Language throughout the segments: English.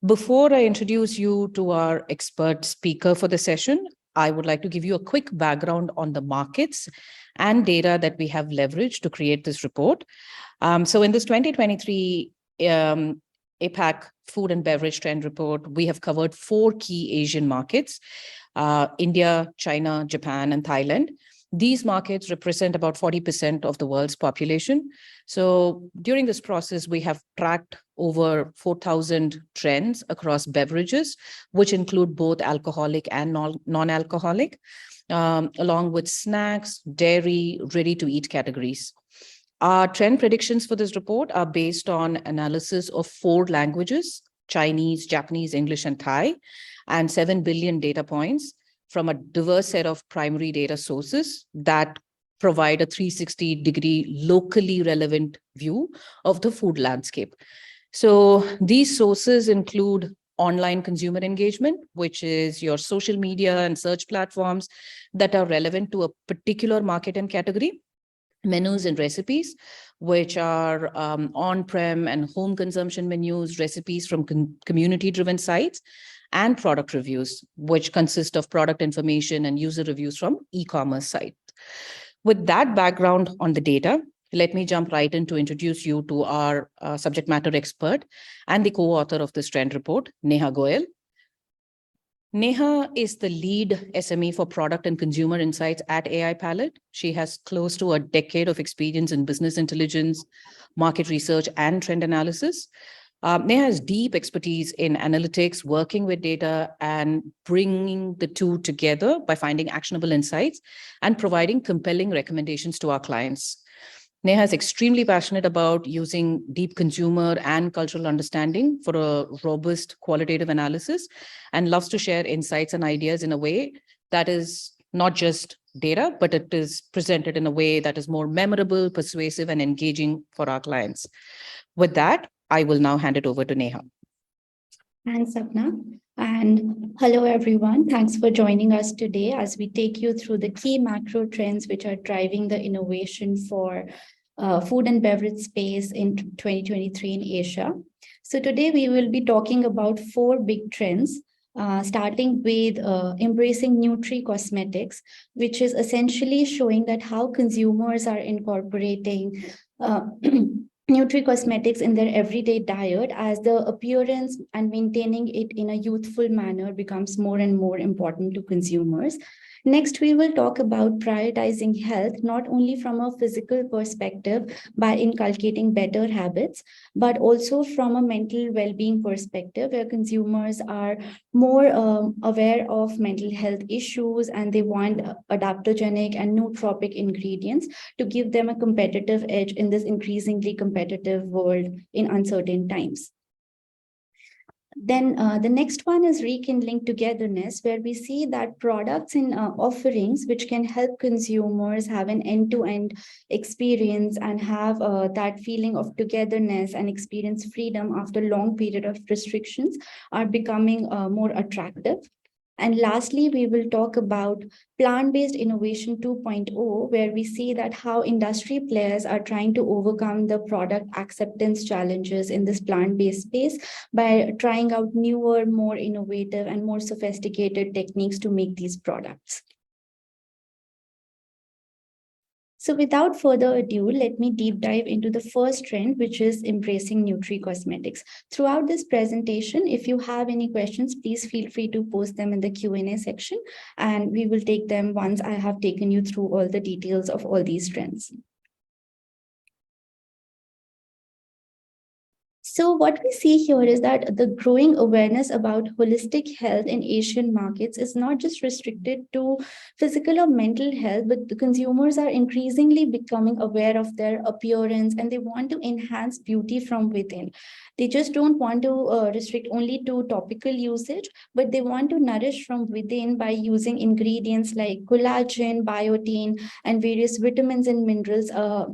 Before I introduce you to our expert speaker for the session, I would like to give you a quick background on the markets and data that we have leveraged to create this report. So in this 2023 APAC Food and Beverage Trend Report, we have covered 4 key Asian markets, India, China, Japan, and Thailand. These markets represent about 40% of the world's population. So during this process, we have tracked over 4,000 trends across beverages, which include both alcoholic and non-alcoholic, along with snacks, dairy, ready-to-eat categories. Our trend predictions for this report are based on analysis of 4 languages, Chinese, Japanese, English, and Thai, and 7 billion data points from a diverse set of primary data sources that provide a 360-degree locally relevant view of the food landscape. So these sources include online consumer engagement, which is your social media and search platforms that are relevant to a particular market and category, menus and recipes, which are on-prem and home consumption menus, recipes from community-driven sites, and product reviews, which consist of product information and user reviews from e-commerce sites. With that background on the data, let me jump right in to introduce you to our subject matter expert and the co-author of this trend report, Neha Goyal. Neha is the lead SME for product and consumer insights at AI Palette. She has close to a decade of experience in business intelligence, market research, and trend analysis. Neha has deep expertise in analytics, working with data, and bringing the two together by finding actionable insights and providing compelling recommendations to our clients. Neha is extremely passionate about using deep consumer and cultural understanding for a robust qualitative analysis and loves to share insights and ideas in a way that is not just data, but it is presented in a way that is more memorable, persuasive, and engaging for our clients. With that, I will now hand it over to Neha. Thanks, Sapna. And hello, everyone. Thanks for joining us today as we take you through the key macro trends which are driving the innovation for food and beverage space in 2023 in Asia. So today we will be talking about 4 big trends, starting with embracing Nutricosmetics, which is essentially showing that how consumers are incorporating Nutricosmetics in their everyday diet as the appearance and maintaining it in a youthful manner becomes more and more important to consumers. Next, we will talk about prioritizing health, not only from a physical perspective by inculcating better habits, but also from a mental well-being perspective, where consumers are more aware of mental health issues and they want adaptogenic and nootropic ingredients to give them a competitive edge in this increasingly competitive world in uncertain times. Then the next one is rekindling togetherness, where we see that products and offerings which can help consumers have an end-to-end experience and have that feeling of togetherness and experience freedom after a long period of restrictions are becoming more attractive. And lastly, we will talk about plant-based innovation 2.0, where we see that how industry players are trying to overcome the product acceptance challenges in this plant-based space by trying out newer, more innovative, and more sophisticated techniques to make these products. So without further ado, let me deep dive into the first trend, which is embracing Nutricosmetics. Throughout this presentation, if you have any questions, please feel free to post them in the Q&A section, and we will take them once I have taken you through all the details of all these trends. So what we see here is that the growing awareness about holistic health in Asian markets is not just restricted to physical or mental health, but the consumers are increasingly becoming aware of their appearance and they want to enhance beauty from within. They just don't want to restrict only to topical usage, but they want to nourish from within by using ingredients like collagen, biotin, and various vitamins and minerals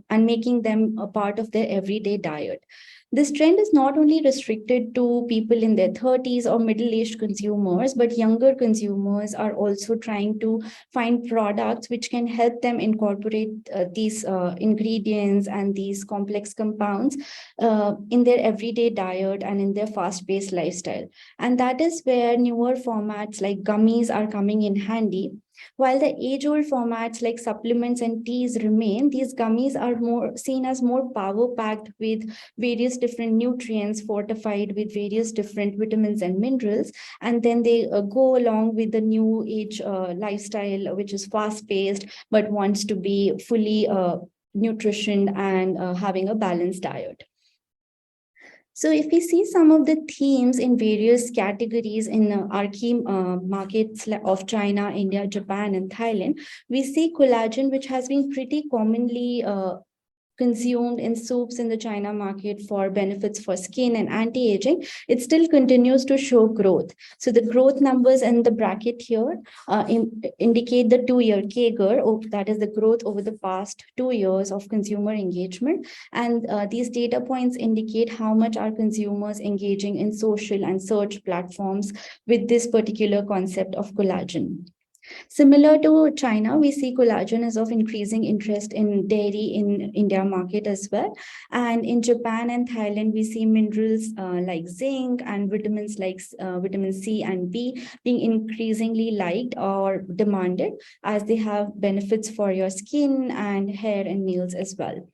and making them a part of their everyday diet. This trend is not only restricted to people in their 30s or middle-aged consumers, but younger consumers are also trying to find products which can help them incorporate these ingredients and these complex compounds in their everyday diet and in their fast-paced lifestyle. And that is where newer formats like gummies are coming in handy. While the age-old formats like supplements and teas remain, these gummies are more seen as more power-packed with various different nutrients fortified with various different vitamins and minerals. And then they go along with the new age lifestyle, which is fast-paced, but wants to be fully nutrition and having a balanced diet. So if we see some of the themes in various categories in our key markets of China, India, Japan, and Thailand, we see collagen, which has been pretty commonly consumed in soups in the China market for benefits for skin and anti-aging, it still continues to show growth. So the growth numbers in the bracket here indicate the 2-year CAGR, that is the growth over the past 2 years of consumer engagement. And these data points indicate how much are consumers engaging in social and search platforms with this particular concept of collagen. Similar to China, we see collagen is of increasing interest in dairy in India market as well. And in Japan and Thailand, we see minerals like zinc and vitamins like vitamin C and B being increasingly liked or demanded as they have benefits for your skin and hair and nails as well.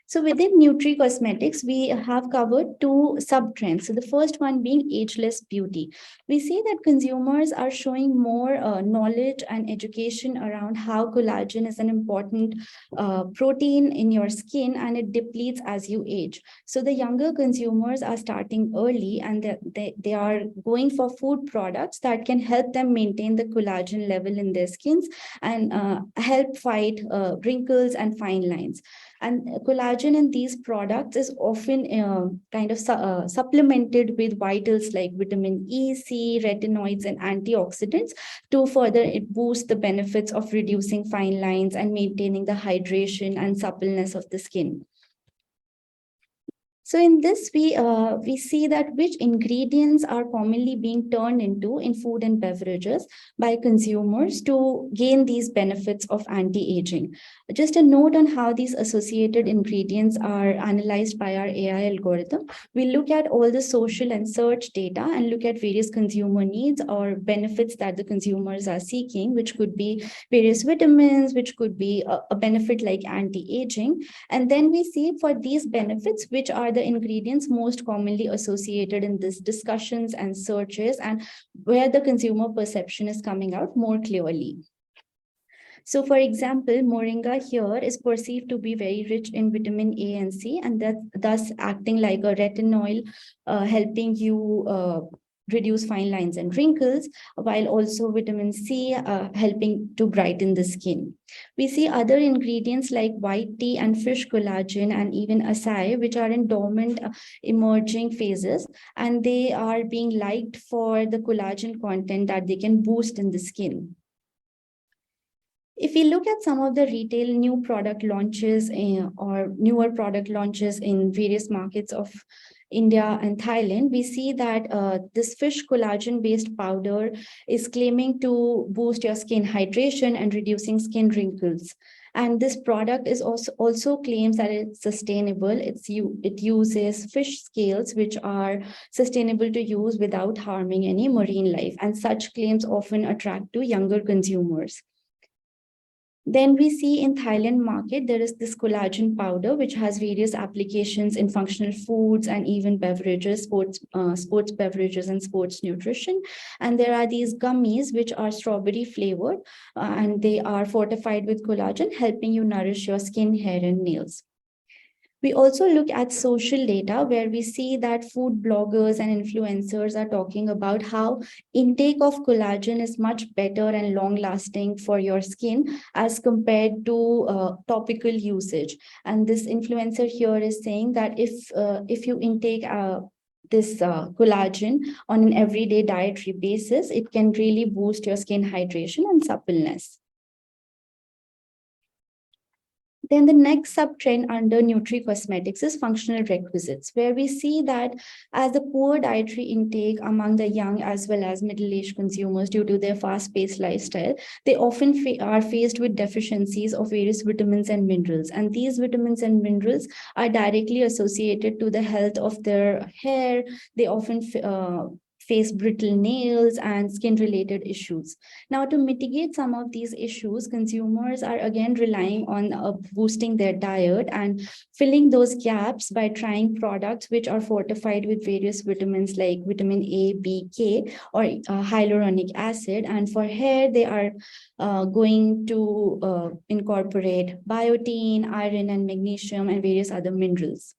So within Nutricosmetics, we have covered 2 sub-trends. So the first one being ageless beauty. We see that consumers are showing more knowledge and education around how collagen is an important protein in your skin and it depletes as you age. So the younger consumers are starting early and they are going for food products that can help them maintain the collagen level in their skins and help fight wrinkles and fine lines. And collagen in these products is often supplemented with vitals like vitamin E, C, retinoids, and antioxidants to further boost the benefits of reducing fine lines and maintaining the hydration and suppleness of the skin. So in this, we see that which ingredients are commonly being turned into in food and beverages by consumers to gain these benefits of anti-aging. Just a note on how these associated ingredients are analyzed by our AI algorithm. We look at all the social and search data and look at various consumer needs or benefits that the consumers are seeking, which could be various vitamins, which could be a benefit like anti-aging. And then we see for these benefits, which are the ingredients most commonly associated in these discussions and searches and where the consumer perception is coming out more clearly. So for example, moringa here is perceived to be very rich in vitamin A and C, and that thus acting like a retinol, helping you reduce fine lines and wrinkles, while also vitamin C helping to brighten the skin. We see other ingredients like white tea and fish collagen and even acai, which are in dormant emerging phases, and they are being liked for the collagen content that they can boost in the skin. If we look at some of the retail new product launches or newer product launches in various markets of India and Thailand, we see that this fish collagen-based powder is claiming to boost your skin hydration and reducing skin wrinkles. And this product is also claims that it's sustainable. It uses fish scales, which are sustainable to use without harming any marine life. And such claims often attract to younger consumers. Then we see in Thailand market, there is this collagen powder, which has various applications in functional foods and even beverages, sports beverages and sports nutrition. And there are these gummies, which are strawberry flavored, and they are fortified with collagen, helping you nourish your skin, hair, and nails. We also look at social data where we see that food bloggers and influencers are talking about how intake of collagen is much better and long lasting for your skin as compared to topical usage. And this influencer here is saying that if you intake this collagen on an everyday dietary basis, it can really boost your skin hydration and suppleness. Then the next sub-trend under nutricosmetics is functional requisites, where we see that as the poor dietary intake among the young as well as middle-aged consumers due to their fast-paced lifestyle, they often are faced with deficiencies of various vitamins and minerals. And these vitamins and minerals are directly associated to the health of their hair. They often face brittle nails and skin-related issues. Now, to mitigate some of these issues, consumers are again relying on boosting their diet and filling those gaps by trying products which are fortified with various vitamins like vitamin A, B, K, or hyaluronic acid. And for hair, they are going to incorporate biotin, iron, and magnesium, and various other minerals.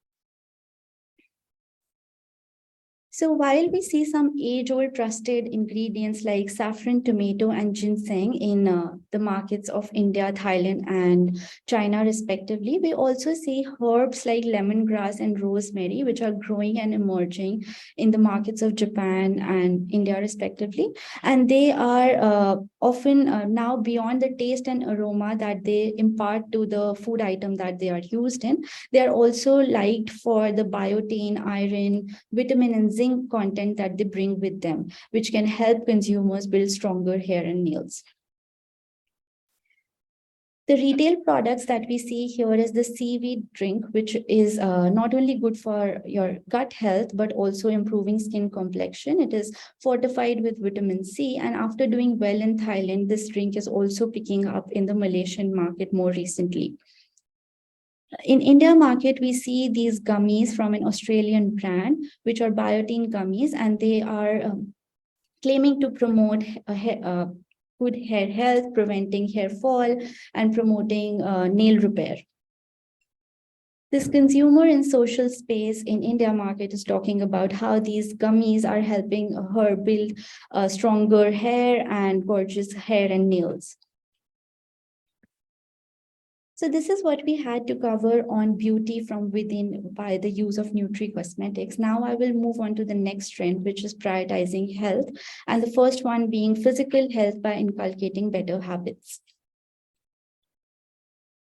So while we see some age-old trusted ingredients like saffron, tomato, and ginseng in the markets of India, Thailand, and China respectively, we also see herbs like lemongrass and rosemary, which are growing and emerging in the markets of Japan and India respectively. And they are often now beyond the taste and aroma that they impart to the food item that they are used in. They are also liked for the biotin, iron, vitamin, and zinc content that they bring with them, which can help consumers build stronger hair and nails. The retail products that we see here is the seaweed drink, which is not only good for your gut health, but also improving skin complexion. It is fortified with vitamin C. And after doing well in Thailand, this drink is also picking up in the Malaysian market more recently. In India market, we see these gummies from an Australian brand, which are biotin gummies, and they are claiming to promote good hair health, preventing hair fall, and promoting nail repair. This consumer in social space in India market is talking about how these gummies are helping her build stronger hair and gorgeous hair and nails. So this is what we had to cover on beauty from within by the use of nutricosmetics. Now I will move on to the next trend, which is prioritizing health. And the first one being physical health by inculcating better habits.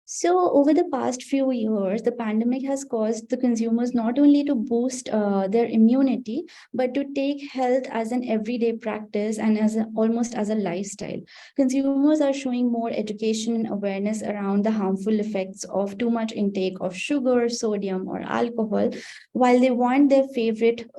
So over the past few years, the pandemic has caused the consumers not only to boost their immunity, but to take health as an everyday practice and as almost as a lifestyle. Consumers are showing more education and awareness around the harmful effects of too much intake of sugar, sodium, or alcohol, while they want their favorite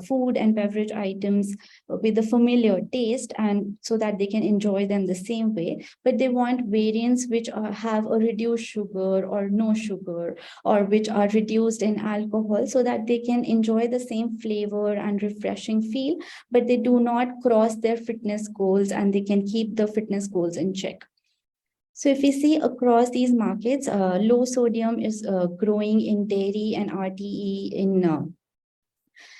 food and beverage items with a familiar taste and so that they can enjoy them the same way, but they want variants which have a reduced sugar or no sugar, or which are reduced in alcohol, so that they can enjoy the same flavor and refreshing feel, but they do not cross their fitness goals and they can keep the fitness goals in check. So if we see across these markets, low sodium is growing in dairy and RTE in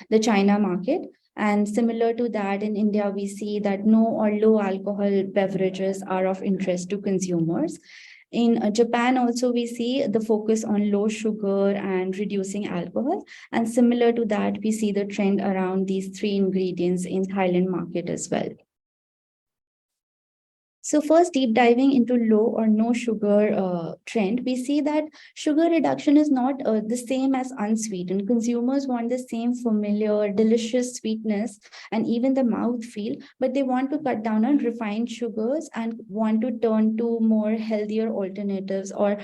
the China market. And similar to that, in India, we see that no or low alcohol beverages are of interest to consumers. In Japan, also, we see the focus on low sugar and reducing alcohol. And similar to that, we see the trend around these three ingredients in Thailand market as well. So first, deep diving into low or no sugar trend, we see that sugar reduction is not the same as unsweetened. Consumers want the same familiar, delicious sweetness and even the mouth feel, but they want to cut down on refined sugars and want to turn to more healthier alternatives, or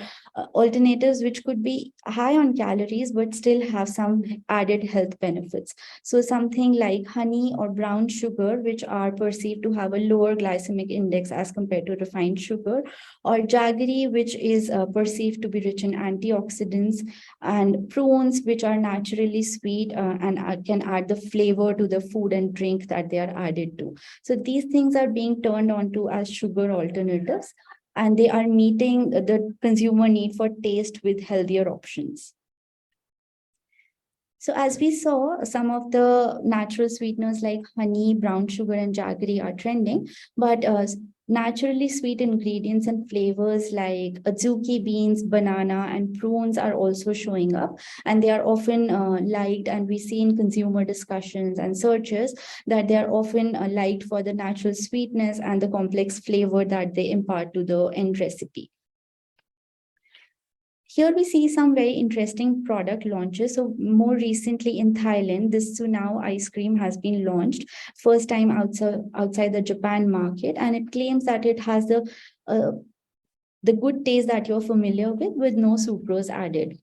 alternatives which could be high on calories but still have some added health benefits. So something like honey or brown sugar, which are perceived to have a lower glycemic index as compared to refined sugar, or jaggery, which is perceived to be rich in antioxidants, and prunes, which are naturally sweet and can add the flavor to the food and drink that they are added to. So these things are being turned on to as sugar alternatives, and they are meeting the consumer need for taste with healthier options. So as we saw, some of the natural sweeteners like honey, brown sugar, and jaggery are trending, but naturally sweet ingredients and flavors like azuki beans, banana, and prunes are also showing up, and they are often liked, and we see in consumer discussions and searches that they are often liked for the natural sweetness and the complex flavor that they impart to the end recipe. Here we see some very interesting product launches. So more recently in Thailand, this Sunao ice cream has been launched, first time outside the Japan market, and it claims that it has the good taste that you're familiar with no sucrose added.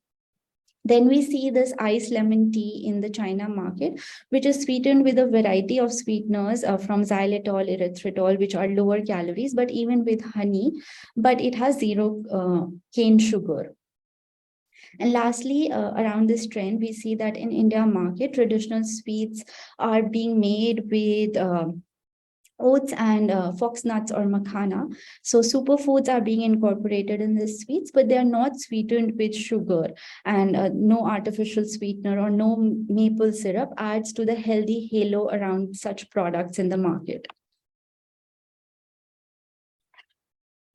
Then we see this ice lemon tea in the China market, which is sweetened with a variety of sweeteners from xylitol, erythritol, which are lower calories, but even with honey, but it has zero cane sugar. And lastly, around this trend, we see that in India market, traditional sweets are being made with oats and fox nuts or makhana. So superfoods are being incorporated in these sweets, but they are not sweetened with sugar, and no artificial sweetener or no maple syrup adds to the healthy halo around such products in the market.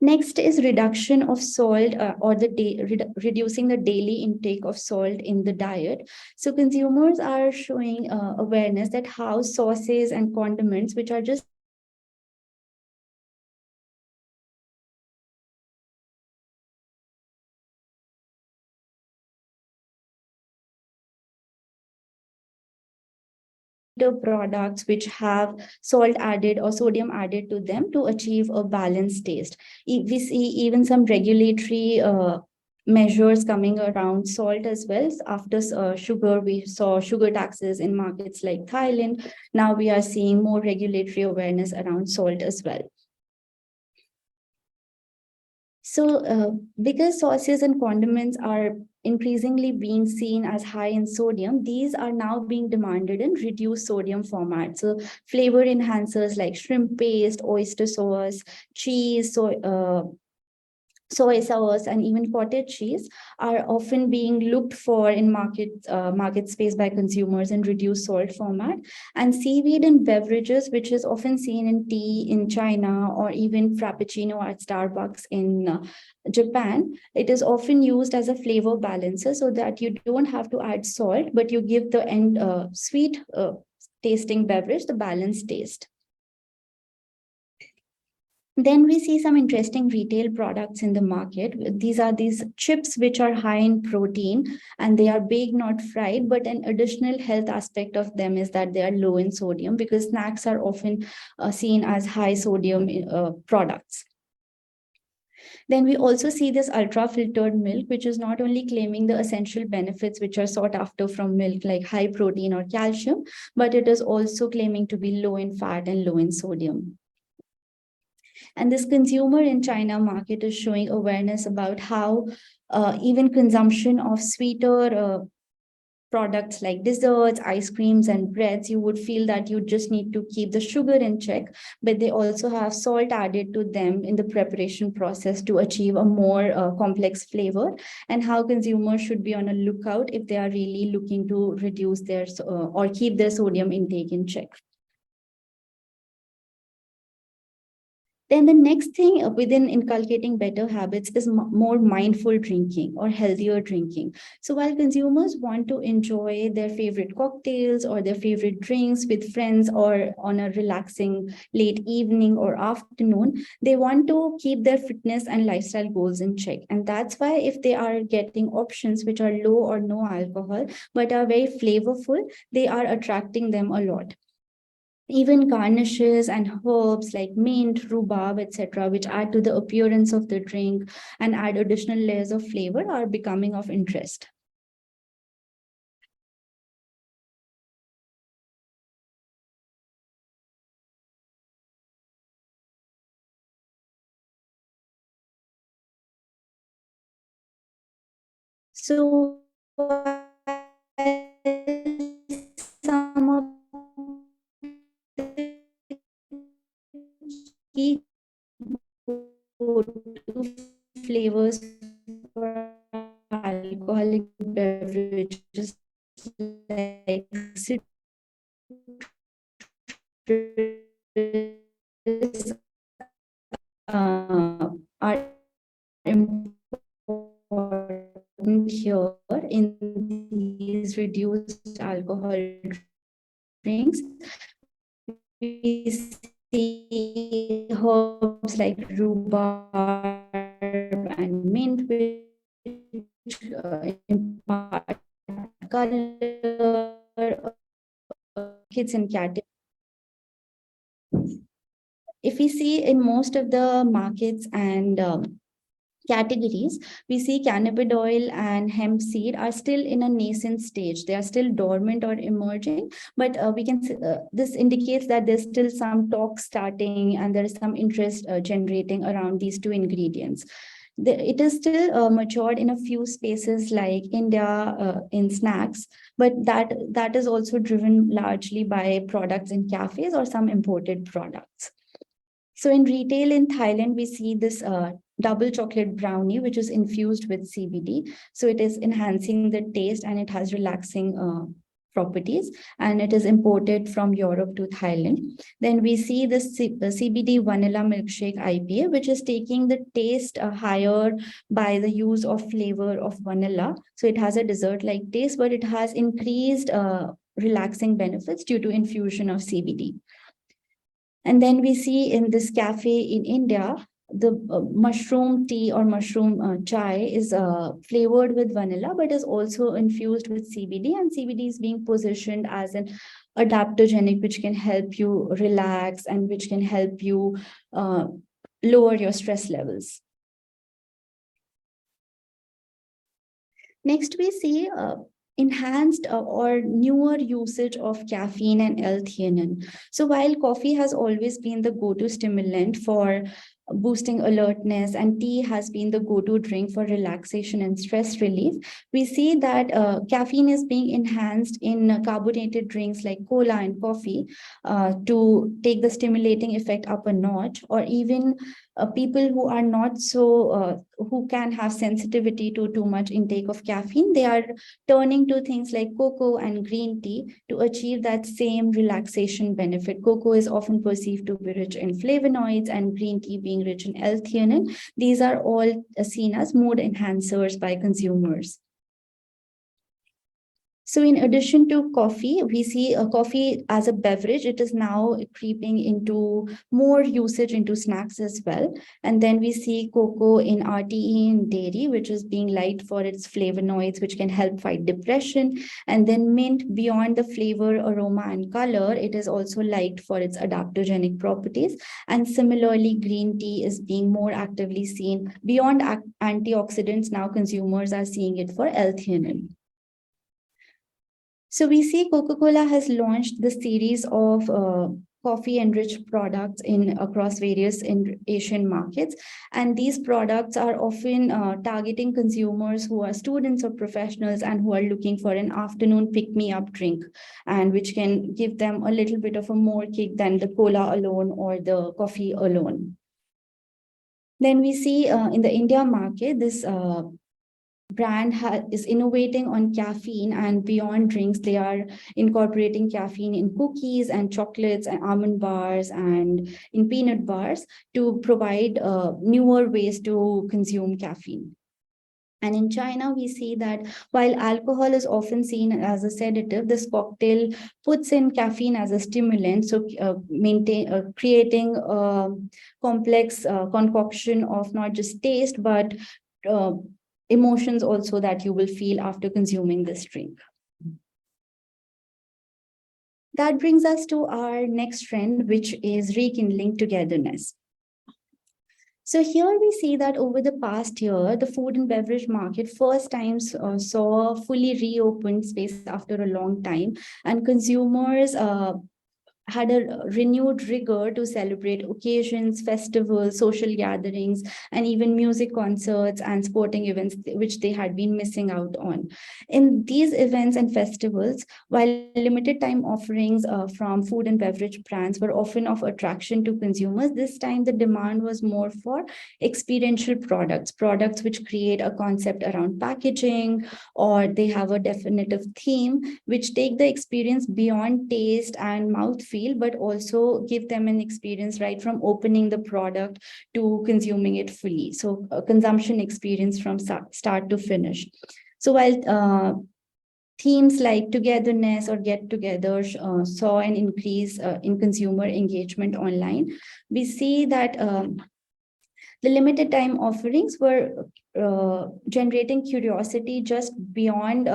Next is reduction of salt or reducing the daily intake of salt in the diet. So consumers are showing awareness that how sauces and condiments, which are just products which have salt added or sodium added to them to achieve a balanced taste. We see even some regulatory measures coming around salt as well. After sugar, we saw sugar taxes in markets like Thailand. Now we are seeing more regulatory awareness around salt as well. So because sauces and condiments are increasingly being seen as high in sodium, these are now being demanded in reduced sodium format. So flavor enhancers like shrimp paste, oyster sauce, cheese, soy sauce, and even cottage cheese are often being looked for in market space by consumers in reduced salt format. And seaweed in beverages, which is often seen in tea in China or even frappuccino at Starbucks in Japan, it is often used as a flavor balancer so that you don't have to add salt, but you give the end sweet tasting beverage the balanced taste. Then we see some interesting retail products in the market. These are these chips which are high in protein and they are baked, not fried, but an additional health aspect of them is that they are low in sodium because snacks are often seen as high sodium products. Then we also see this ultra filtered milk, which is not only claiming the essential benefits which are sought after from milk, like high protein or calcium, but it is also claiming to be low in fat and low in sodium. And this consumer in China market is showing awareness about how even consumption of sweeter products like desserts, ice creams, and breads, you would feel that you just need to keep the sugar in check, but they also have salt added to them in the preparation process to achieve a more complex flavor, and how consumers should be on a lookout if they are really looking to reduce their or keep their sodium intake in check. Then the next thing within inculcating better habits is more mindful drinking or healthier drinking. So while consumers want to enjoy their favorite cocktails or their favorite drinks with friends or on a relaxing late evening or afternoon, they want to keep their fitness and lifestyle goals in check. And that's why if they are getting options which are low or no alcohol, but are very flavorful, they are attracting them a lot. Even garnishes and herbs like mint, rhubarb, etc., which add to the appearance of the drink and add additional layers of flavor, are becoming of interest. So some of the key flavors for alcoholic beverages like citrus are important here in these reduced alcohol drinks. We see herbs like rhubarb and mint, impart color, kids in category. If we see in most of the markets and categories, we see cannabis oil and hemp seed are still in a nascent stage. They are still dormant or emerging, but this indicates that there's still some talk starting and there is some interest generating around these two ingredients. It is still matured in a few spaces like India in snacks, but that is also driven largely by products in cafes or some imported products. So in retail in Thailand, we see this double chocolate brownie, which is infused with CBD. So it is enhancing the taste and it has relaxing properties, and it is imported from Europe to Thailand. Then we see the CBD vanilla milkshake IPA, which is taking the taste higher by the use of flavor of vanilla. So it has a dessert-like taste, but it has increased relaxing benefits due to infusion of CBD. And then we see in this cafe in India, the mushroom tea or mushroom chai is flavored with vanilla, but is also infused with CBD. And CBD is being positioned as an adaptogenic, which can help you relax and which can help you lower your stress levels. Next, we see enhanced or newer usage of caffeine and L-theanine. So while coffee has always been the go-to stimulant for boosting alertness and tea has been the go-to drink for relaxation and stress relief, we see that caffeine is being enhanced in carbonated drinks like cola and coffee to take the stimulating effect up a notch, or even people who are not so, who can have sensitivity to too much intake of caffeine, they are turning to things like cocoa and green tea to achieve that same relaxation benefit. Cocoa is often perceived to be rich in flavonoids and green tea being rich in L-theanine. These are all seen as mood enhancers by consumers. So in addition to coffee, we see coffee as a beverage. It is now creeping into more usage into snacks as well. And then we see cocoa in RTE and dairy, which is being liked for its flavonoids, which can help fight depression. And then mint, beyond the flavor, aroma, and color, it is also liked for its adaptogenic properties. And similarly, green tea is being more actively seen beyond antioxidants. Now consumers are seeing it for L-theanine. So we see Coca-Cola has launched the series of coffee-enriched products across various Asian markets. And these products are often targeting consumers who are students or professionals and who are looking for an afternoon pick-me-up drink, and which can give them a little bit of a more kick than the cola alone or the coffee alone. Then we see in the India market, this brand is innovating on caffeine, and beyond drinks, they are incorporating caffeine in cookies and chocolates and almond bars and in peanut bars to provide newer ways to consume caffeine. And in China, we see that while alcohol is often seen as a sedative, this cocktail puts in caffeine as a stimulant, so creating a complex concoction of not just taste, but emotions also that you will feel after consuming this drink. That brings us to our next trend, which is rekindling togetherness. So here we see that over the past year, the food and beverage market first time saw a fully reopened space after a long time, and consumers had a renewed rigor to celebrate occasions, festivals, social gatherings, and even music concerts and sporting events, which they had been missing out on. In these events and festivals, while limited time offerings from food and beverage brands were often of attraction to consumers, this time the demand was more for experiential products which create a concept around packaging, or they have a definitive theme, which take the experience beyond taste and mouthfeel, but also give them an experience right from opening the product to consuming it fully. So a consumption experience from start to finish. So while themes like togetherness or get-together saw an increase in consumer engagement online, we see that The limited time offerings were generating curiosity just beyond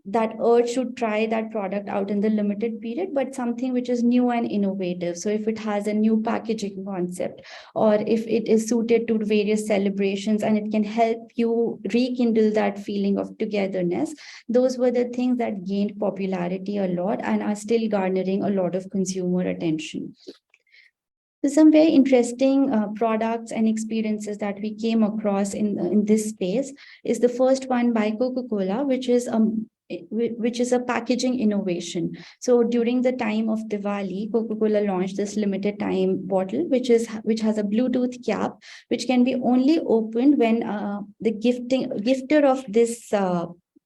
that urge to try that product out in the limited period, but something which is new and innovative. So if it has a new packaging concept, or if it is suited to various celebrations and it can help you rekindle that feeling of togetherness, those were the things that gained popularity a lot and are still garnering a lot of consumer attention. So some very interesting products and experiences that we came across in this space is the first one by Coca-Cola, which is a packaging innovation. So during the time of Diwali, Coca-Cola launched this limited time bottle, which has a Bluetooth cap, which can be only opened when the gifter of this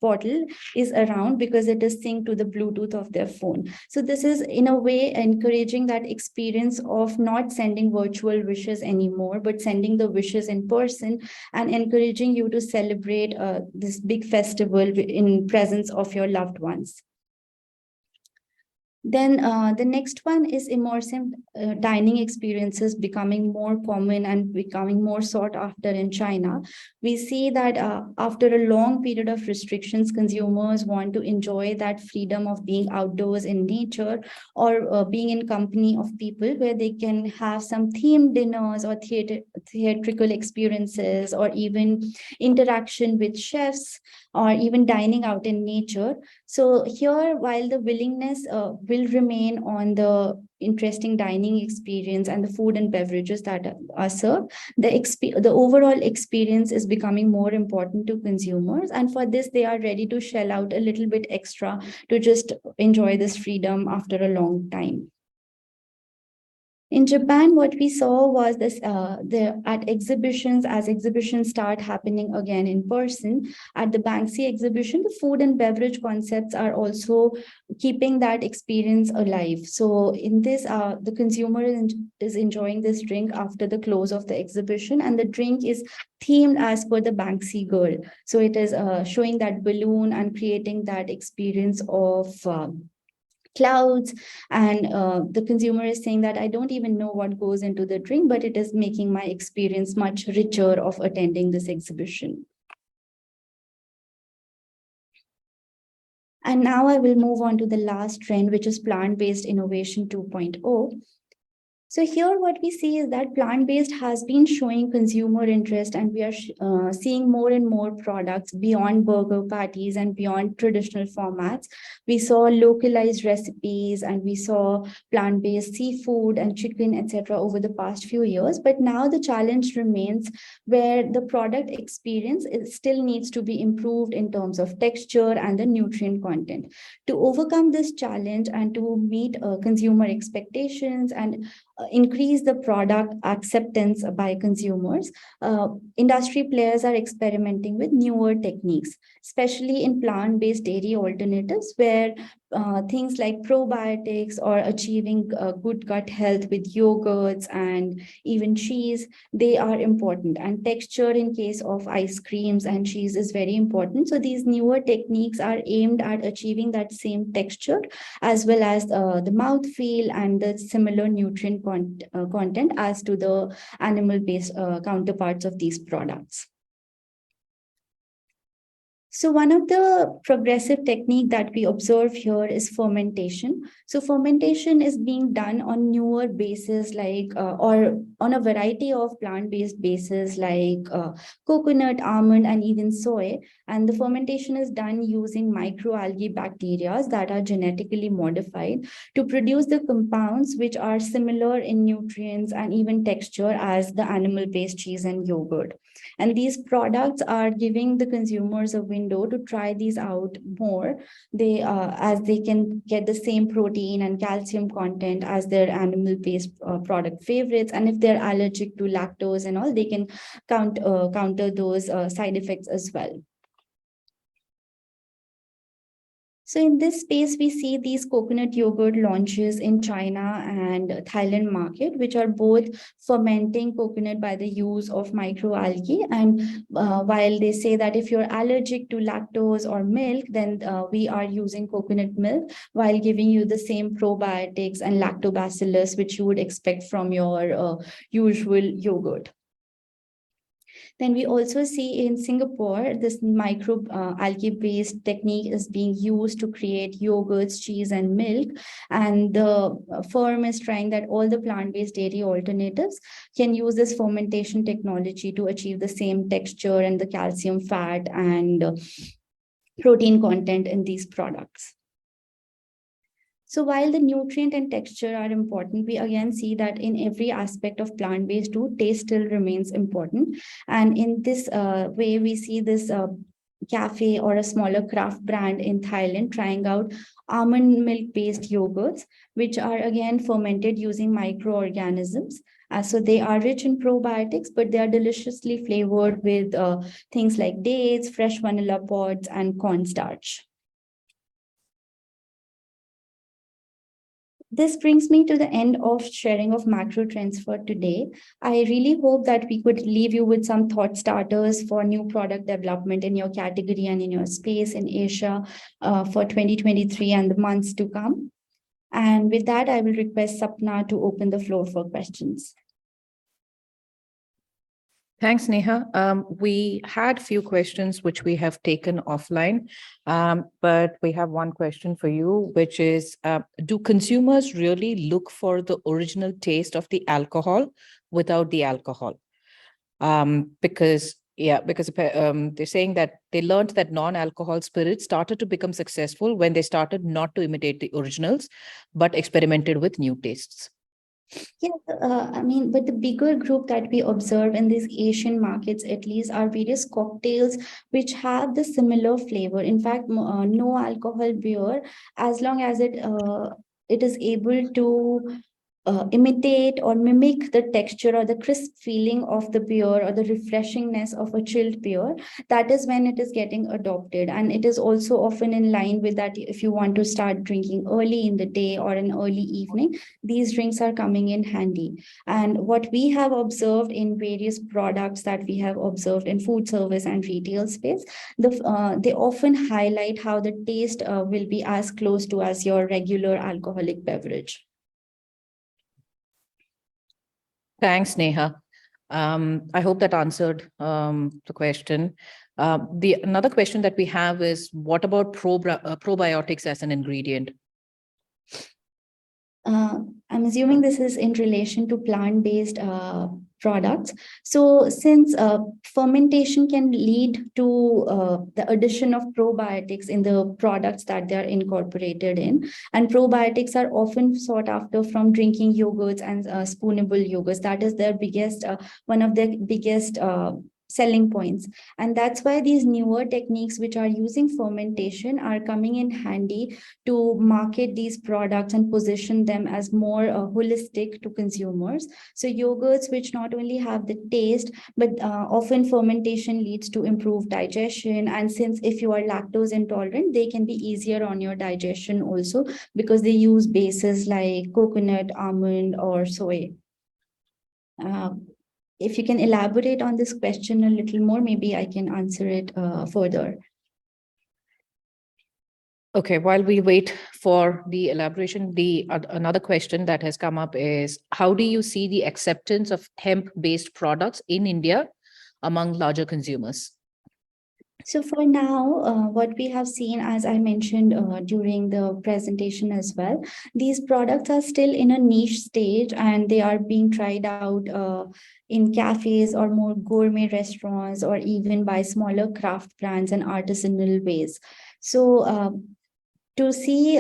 bottle is around, because it is synced to the Bluetooth of their phone. So this is in a way encouraging that experience of not sending virtual wishes anymore, but sending the wishes in person, and encouraging you to celebrate this big festival in presence of your loved ones. Then the next one is immersive dining experiences becoming more common and becoming more sought after in China. We see that after a long period of restrictions, consumers want to enjoy that freedom of being outdoors in nature, or being in company of people where they can have some themed dinners or theatrical experiences, or even interaction with chefs, or even dining out in nature. So here, while the willingness will remain on the interesting dining experience and the food and beverages that are served, the overall experience is becoming more important to consumers. And for this, they are ready to shell out a little bit extra to just enjoy this freedom after a long time. In Japan, what we saw was this: at exhibitions, as exhibitions start happening again in person, at the Banksy exhibition, the food and beverage concepts are also keeping that experience alive. So in this, the consumer is enjoying this drink after the close of the exhibition, and the drink is themed as per the Banksy girl. So it is showing that balloon and creating that experience of clouds, and the consumer is saying that I don't even know what goes into the drink, but it is making my experience much richer of attending this exhibition. And now I will move on to the last trend, which is plant-based innovation 2.0. So here what we see is that plant-based has been showing consumer interest, and we are seeing more and more products beyond burger patties and beyond traditional formats. We saw localized recipes, and we saw plant-based seafood and chicken, etc. over the past few years. But now the challenge remains, where the product experience still needs to be improved in terms of texture and the nutrient content. To overcome this challenge and to meet consumer expectations and increase the product acceptance by consumers, industry players are experimenting with newer techniques, especially in plant-based dairy alternatives, where things like probiotics or achieving good gut health with yogurts and even cheese, they are important. And texture in case of ice creams and cheese is very important. So these newer techniques are aimed at achieving that same texture, as well as the mouthfeel and the similar nutrient content as to the animal-based counterparts of these products. So one of the progressive technique that we observe here is fermentation. So fermentation is being done on newer bases, like or on a variety of plant-based bases like coconut, almond, and even soy. And the fermentation is done using microalgae bacteria that are genetically modified to produce the compounds which are similar in nutrients and even texture as the animal-based cheese and yogurt. And these products are giving the consumers a window to try these out more. As they can get the same protein and calcium content as their animal-based product favorites. And if they're allergic to lactose and all, they can counter those side effects as well. So in this space, we see these coconut yogurt launches in China and Thailand market, which are both fermenting coconut by the use of microalgae. And while they say that if you're allergic to lactose or milk, then we are using coconut milk while giving you the same probiotics and lactobacillus, which you would expect from your usual yogurt. Then we also see in Singapore, this micro algae-based technique is being used to create yogurts, cheese, and milk. And the firm is trying that all the plant-based dairy alternatives can use this fermentation technology to achieve the same texture and the calcium, fat, and protein content in these products. So while the nutrient and texture are important, we again see that in every aspect of plant-based food, taste still remains important. And in this way, we see this cafe or a smaller craft brand in Thailand trying out almond milk-based yogurts, which are again fermented using microorganisms. So they are rich in probiotics, but they are deliciously flavored with things like dates, fresh vanilla pods, and cornstarch. This brings me to the end of sharing of macro trends for today. I really hope that we could leave you with some thought starters for new product development in your category and in your space in Asia for 2023 and the months to come. And with that, I will request Sapna to open the floor for questions. Thanks, Neha. We had few questions which we have taken offline, but we have one question for you, which is, do consumers really look for the original taste of the alcohol without the alcohol? Because they're saying that they learned that non-alcohol spirits started to become successful when they started not to imitate the originals, but experimented with new tastes. Yeah, but the bigger group that we observe in these Asian markets, at least, are various cocktails which have the similar flavor. In fact, no alcohol beer, as long as it is able to imitate or mimic the texture or the crisp feeling of the beer or the refreshingness of a chilled beer, that is when it is getting adopted. And it is also often in line with that if you want to start drinking early in the day or an early evening, these drinks are coming in handy. And what we have observed in various products that we have observed in food service and retail space, they often highlight how the taste will be as close to as your regular alcoholic beverage. Thanks, Neha. I hope that answered the question. Another question that we have is, what about probiotics as an ingredient? I'm assuming this is in relation to plant-based products. So since fermentation can lead to the addition of probiotics in the products that they are incorporated in, and probiotics are often sought after from drinking yogurts and spoonable yogurts. That is their biggest, one of their biggest selling points. And that's why these newer techniques which are using fermentation are coming in handy to market these products and position them as more holistic to consumers. So yogurts which not only have the taste, but often fermentation leads to improved digestion. And since if you are lactose intolerant, they can be easier on your digestion also because they use bases like coconut, almond, or soy. If you can elaborate on this question a little more, maybe I can answer it further. Okay, while we wait for the elaboration, another question that has come up is, how do you see the acceptance of hemp-based products in India among larger consumers? So for now, what we have seen, as I mentioned during the presentation as well, these products are still in a niche stage and they are being tried out in cafes or more gourmet restaurants or even by smaller craft brands and artisanal ways. So to see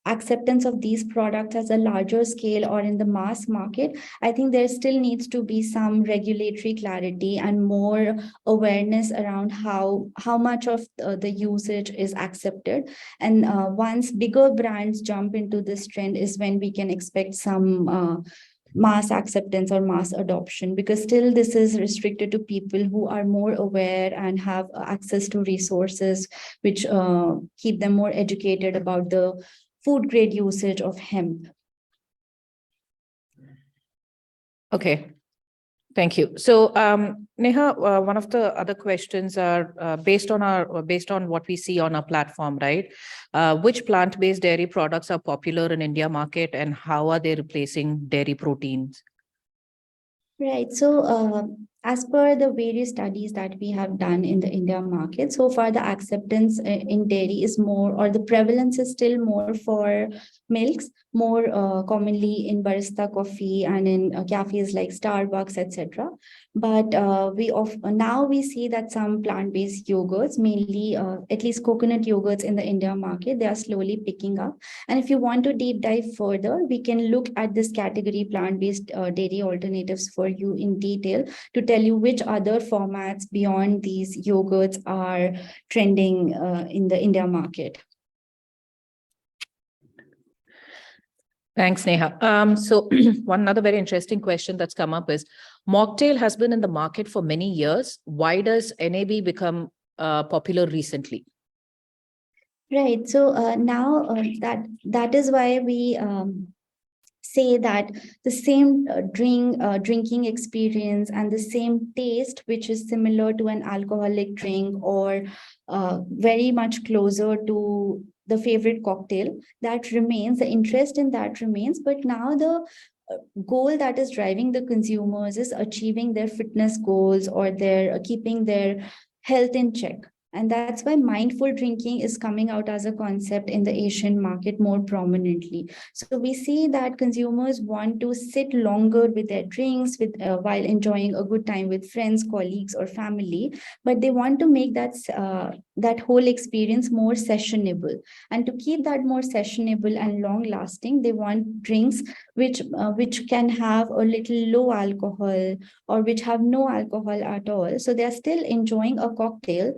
acceptance of these products as a larger scale or in the mass market, I think there still needs to be some regulatory clarity and more awareness around how much of the usage is accepted. And once bigger brands jump into this trend is when we can expect some mass acceptance or mass adoption, because still this is restricted to people who are more aware and have access to resources which keep them more educated about the food grade usage of hemp. Okay, thank you. So Neha, one of the other questions are based on what we see on our platform, right? Which plant-based dairy products are popular in India market and how are they replacing dairy proteins? Right. So As per the various studies that we have done in the India market, so far the acceptance in dairy is more, or the prevalence is still more for milks, more commonly in barista coffee and in cafes like Starbucks, etc. But now we see that some plant-based yogurts, mainly at least coconut yogurts in the India market, they are slowly picking up. And if you want to deep dive further, we can look at this category, plant-based dairy alternatives, for you in detail to tell you which other formats beyond these yogurts are trending in the India market. Thanks, Neha. So one other very interesting question that's come up is, mocktail has been in the market for many years. Why does NAB become popular recently? Right. So now that is why we say that the same drinking experience and the same taste, which is similar to an alcoholic drink or very much closer to the favorite cocktail, that remains, the interest in that remains. But now the goal that is driving the consumers is achieving their fitness goals, or their keeping their health in check. And that's why mindful drinking is coming out as a concept in the Asian market more prominently. So we see that consumers want to sit longer with their drinks while enjoying a good time with friends, colleagues, or family, but they want to make that whole experience more sessionable. And to keep that more sessionable and long lasting, they want drinks which can have a little low alcohol, or which have no alcohol at all. So they are still enjoying a cocktail,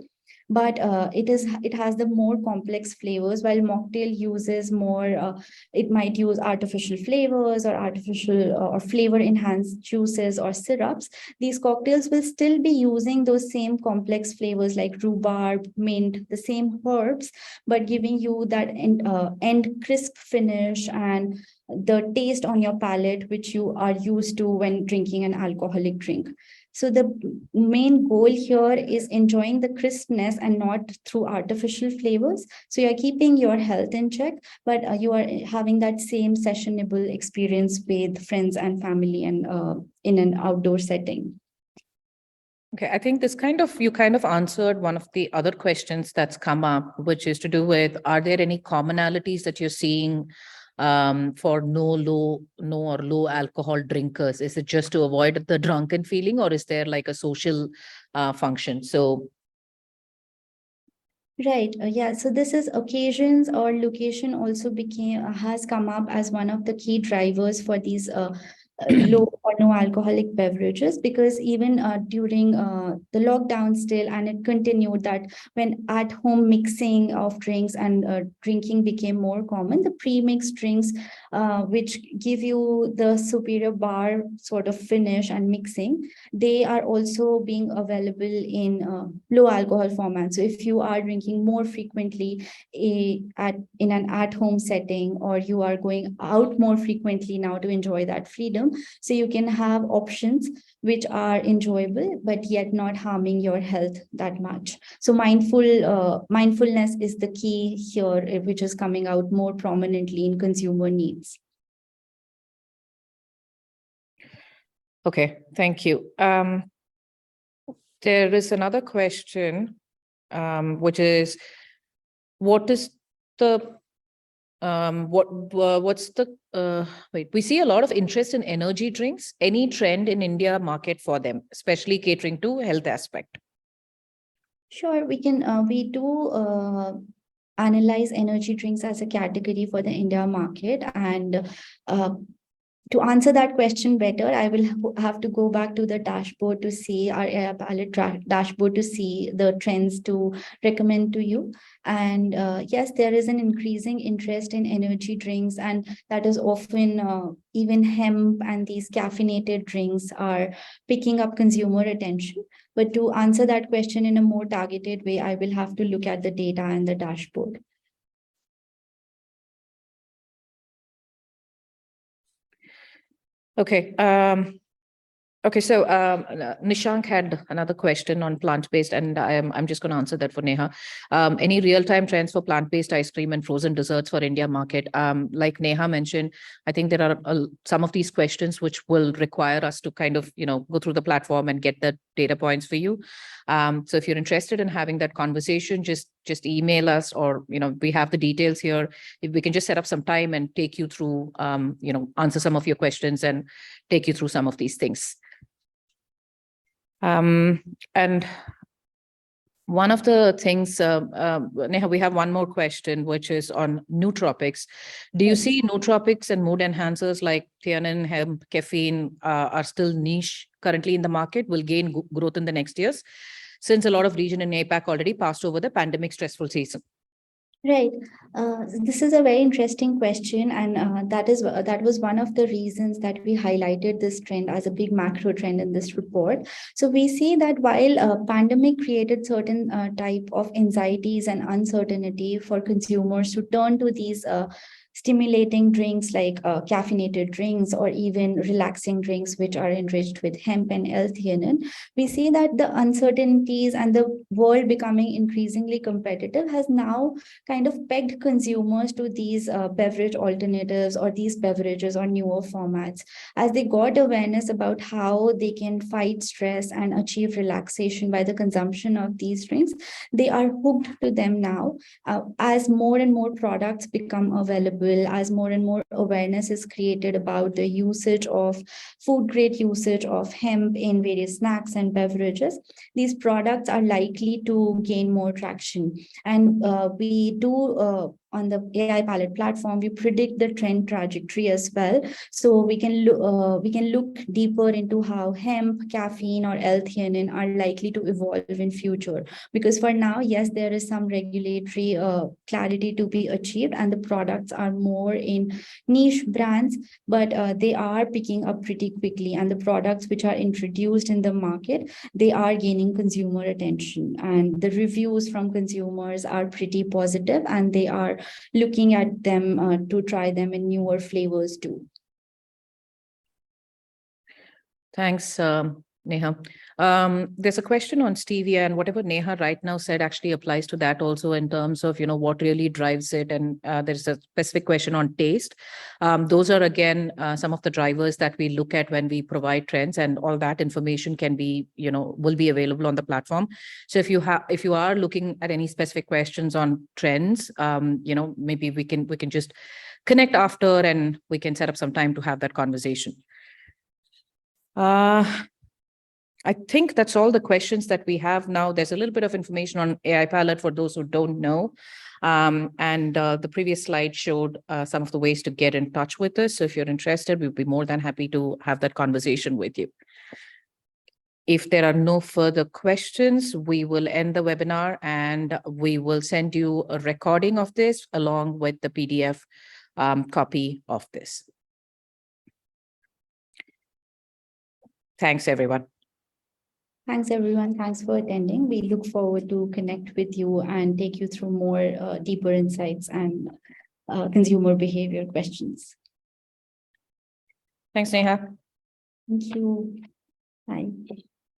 but it has the more complex flavors, while mocktail uses more, it might use artificial flavors or artificial or flavor enhanced juices or syrups. These cocktails will still be using those same complex flavors like rhubarb, mint, the same herbs, but giving you that end crisp finish and the taste on your palate which you are used to when drinking an alcoholic drink. So the main goal here is enjoying the crispness and not through artificial flavors. So you're keeping your health in check, but you are having that same sessionable experience with friends and family and in an outdoor setting. Okay, I think you kind of answered one of the other questions that's come up, which is to do with, are there any commonalities that you're seeing for no or low alcohol drinkers? Is it just to avoid the drunken feeling, or is there like a social function? So right. Yeah. So this is occasions or location also has come up as one of the key drivers for these low or no alcoholic beverages, because even during the lockdown still, and it continued, that when at home mixing of drinks and drinking became more common, the pre-mixed drinks which give you the superior bar sort of finish and mixing, they are also being available in low alcohol format. So if you are drinking more frequently in an at-home setting, or you are going out more frequently now to enjoy that freedom, so you can have options which are enjoyable but yet not harming your health that much. So mindfulness is the key here, which is coming out more prominently in consumer needs. okay, thank you. There is another question, which is, what is the what's the we see a lot of interest in energy drinks. Any trend in India market for them, especially catering to health aspect? Sure, we do analyze energy drinks as a category for the India market, and to answer that question better, I will have to go back to the dashboard to see our air palette dashboard to see the trends to recommend to you. And yes, there is an increasing interest in energy drinks, and that is often even hemp and these caffeinated drinks are picking up consumer attention. But to answer that question in a more targeted way, I will have to look at the data and the dashboard. Okay. Okay, so Nishank had another question on plant-based, and I'm just going to answer that for Neha. Any real-time trends for plant-based ice cream and frozen desserts for India market? Like Neha mentioned, I think there are some of these questions which will require us to kind of, go through the platform and get the data points for you. So if you're interested in having that conversation, just email us, or we have the details here. If we can just set up some time and take you through, answer some of your questions and take you through some of these things. And one of the things, Neha, we have one more question, which is on nootropics. Do you see nootropics and mood enhancers like theanine, hemp, caffeine are still niche currently in the market, will gain growth in the next years, since a lot of region in APAC already passed over the pandemic stressful season? Right. This is a very interesting question, and that was one of the reasons that we highlighted this trend as a big macro trend in this report. So we see that while pandemic created certain type of anxieties and uncertainty for consumers to turn to these stimulating drinks like caffeinated drinks or even relaxing drinks which are enriched with hemp and L-theanine, we see that the uncertainties and the world becoming increasingly competitive has now kind of pegged consumers to these beverage alternatives or these beverages or newer formats. As they got awareness about how they can fight stress and achieve relaxation by the consumption of these drinks, they are hooked to them now. As more and more products become available, as more and more awareness is created about the usage of food grade usage of hemp in various snacks and beverages, these products are likely to gain more traction. And we do on the AI Palette platform, we predict the trend trajectory as well. So we can look deeper into how hemp, caffeine, or L-theanine are likely to evolve in future. Because for now, yes, there is some regulatory clarity to be achieved, and the products are more in niche brands, but they are picking up pretty quickly. And the products which are introduced in the market, they are gaining consumer attention. And the reviews from consumers are pretty positive, and they are looking at them to try them in newer flavors too. Thanks, Neha. There's a question on stevia, and whatever Neha right now said actually applies to that also, in terms of, what really drives it. And there's a specific question on taste. Those are, again, some of the drivers that we look at when we provide trends, and all that information can be, will be available on the platform. So if you are looking at any specific questions on trends, maybe we can just connect after, and we can set up some time to have that conversation. I think that's all the questions that we have now. There's a little bit of information on AI Palette for those who don't know. And the previous slide showed some of the ways to get in touch with us. So if you're interested, we'd be more than happy to have that conversation with you. If there are no further questions, we will end the webinar, and we will send you a recording of this along with the PDF copy of this. Thanks, everyone. Thanks, everyone. Thanks for attending. We look forward to connect with you and take you through more deeper insights and consumer behavior questions. Thanks, Neha. Thank you. Bye.